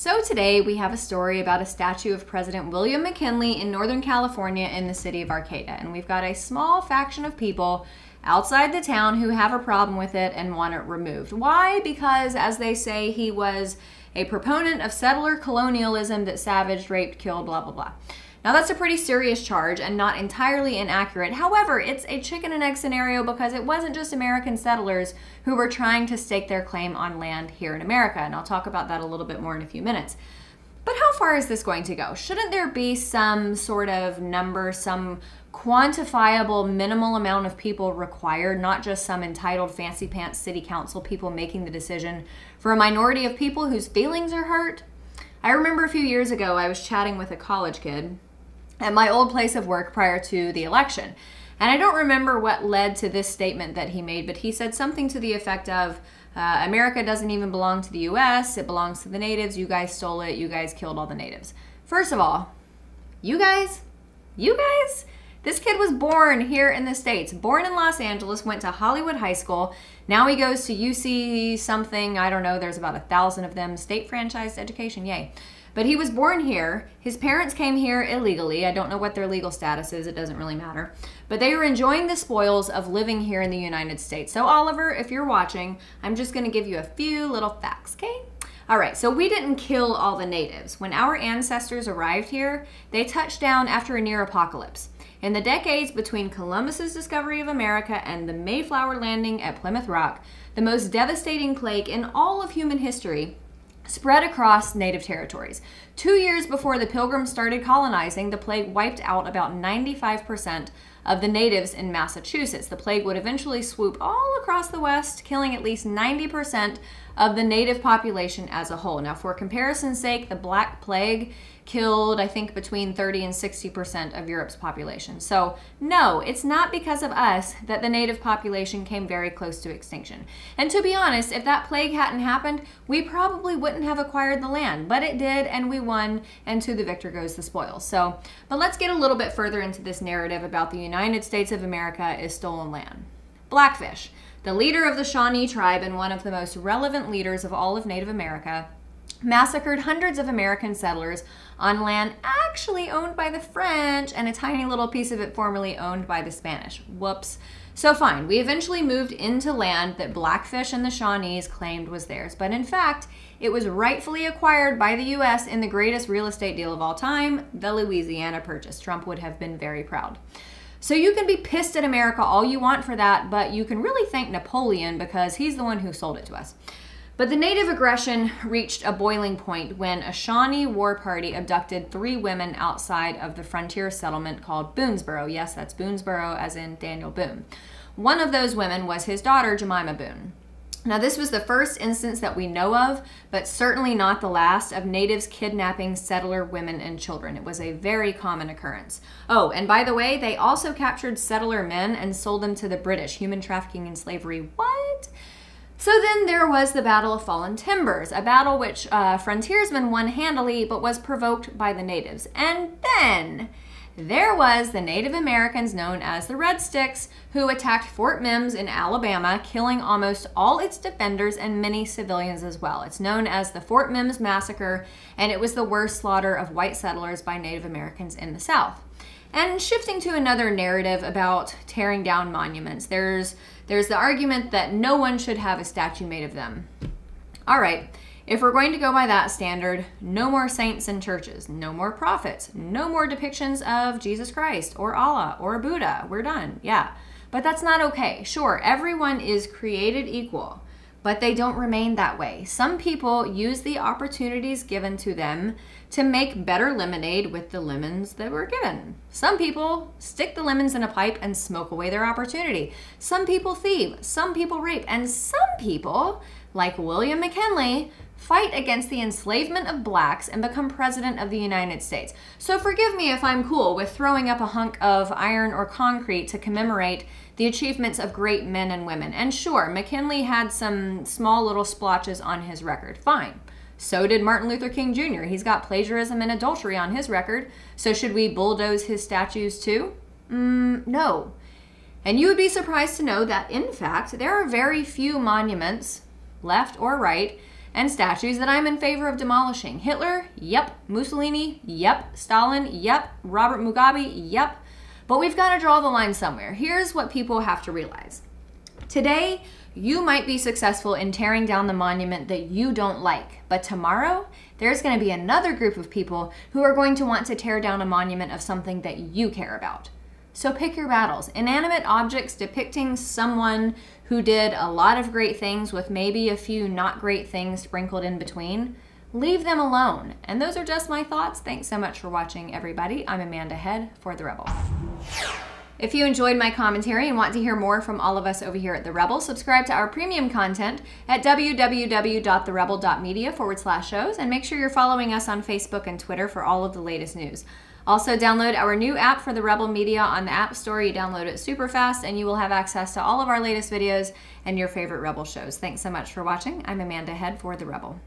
So today we have a story about a statue of President William McKinley in Northern California in the city of Arcata. And we've got a small faction of people outside the town who have a problem with it and want it removed. Why? Because, as they say, he was a proponent of settler colonialism that savaged, raped, killed, blah, blah, blah. Now that's a pretty serious charge and not entirely inaccurate. However, it's a chicken and egg scenario because it wasn't just American settlers who were trying to stake their claim on land here in America. And I'll talk about that a little bit more in a few minutes. But how far is this going to go? Shouldn't there be some sort of number, some quantifiable minimal amount of people required, not just some entitled fancy pants city council people making the decision for a minority of people whose feelings are hurt? I remember a few years ago I was chatting with a college kid at my old place of work prior to the election. And I don't remember what led to this statement that he made, but he said something to the effect of, America doesn't even belong to the US, it belongs to the natives, you guys stole it, you guys killed all the natives. First of all, you guys? This kid was born here in the States, born in Los Angeles, went to Hollywood High School. Now he goes to UC something, I don't know, there's about 1,000 of them, state franchised education, yay. But he was born here. His parents came here illegally. I don't know what their legal status is. It doesn't really matter. But they were enjoying the spoils of living here in the United States. So Oliver, if you're watching, I'm just going to give you a few little facts, okay? All right, so we didn't kill all the natives. When our ancestors arrived here, they touched down after a near apocalypse. In the decades between Columbus's discovery of America and the Mayflower landing at Plymouth Rock, the most devastating plague in all of human history spread across native territories. 2 years before the Pilgrims started colonizing, the plague wiped out about 95% of the natives in Massachusetts. The plague would eventually swoop all across the West, killing at least 90% of the native population as a whole. Now, for comparison's sake, the Black Plague killed, I think, between 30 and 60% of Europe's population. So, no, it's not because of us that the native population came very close to extinction. And to be honest, if that plague hadn't happened, we probably wouldn't have acquired the land. But it did, and we won, and to the victor goes the spoils. So, but let's get a little bit further into this narrative about the United States of America is stolen land. Blackfish, the leader of the Shawnee tribe and one of the most relevant leaders of all of Native America, massacred hundreds of American settlers on land actually owned by the French and a tiny little piece of it formerly owned by the Spanish. Whoops. So fine, we eventually moved into land that Blackfish and the Shawnees claimed was theirs, but in fact, it was rightfully acquired by the US in the greatest real estate deal of all time, the Louisiana Purchase. Trump would have been very proud. So you can be pissed at America all you want for that, but you can really thank Napoleon because he's the one who sold it to us. But the native aggression reached a boiling point when a Shawnee war party abducted 3 women outside of the frontier settlement called Boonesboro. Yes, that's Boonesboro as in Daniel Boone. One of those women was his daughter, Jemima Boone. Now, this was the first instance that we know of, but certainly not the last, of natives kidnapping settler women and children. It was a very common occurrence. Oh, and by the way, they also captured settler men and sold them to the British. Human trafficking and slavery. What? So then there was the Battle of Fallen Timbers, a battle which frontiersmen won handily but was provoked by the natives. And then there was the Native Americans known as the Red Sticks who attacked Fort Mims in Alabama, killing almost all its defenders and many civilians as well. It's known as the Fort Mims Massacre, and it was the worst slaughter of white settlers by Native Americans in the South. And shifting to another narrative about tearing down monuments, there's the argument that no one should have a statue made of them. All right, if we're going to go by that standard, no more saints in churches, no more prophets, no more depictions of Jesus Christ or Allah or Buddha. We're done, yeah. But that's not okay. Sure, everyone is created equal, but they don't remain that way. Some people use the opportunities given to them to make better lemonade with the lemons that were given. Some people stick the lemons in a pipe and smoke away their opportunity. Some people thieve, some people rape, and some people, like William McKinley, fight against the enslavement of blacks and become president of the United States. So forgive me if I'm cool with throwing up a hunk of iron or concrete to commemorate the achievements of great men and women. And sure, McKinley had some small little splotches on his record. Fine. So did Martin Luther King Jr. He's got plagiarism and adultery on his record. So should we bulldoze his statues too? No. And you would be surprised to know that, in fact, there are very few monuments, left or right, and statues that I'm in favor of demolishing. Hitler? Yep. Mussolini? Yep. Stalin? Yep. Robert Mugabe? Yep. But we've got to draw the line somewhere. Here's what people have to realize. Today, you might be successful in tearing down the monument that you don't like, but tomorrow, there's going to be another group of people who are going to want to tear down a monument of something that you care about. So pick your battles. Inanimate objects depicting someone who did a lot of great things with maybe a few not great things sprinkled in between, leave them alone. And those are just my thoughts. Thanks so much for watching, everybody. I'm Amanda Head for The Rebel. If you enjoyed my commentary and want to hear more from all of us over here at The Rebel, subscribe to our premium content at www.therebel.media/shows, and make sure you're following us on Facebook and Twitter for all of the latest news. Also, download our new app for The Rebel Media on the App Store. You download it super fast, and you will have access to all of our latest videos and your favorite Rebel shows. Thanks so much for watching. I'm Amanda Head for The Rebel.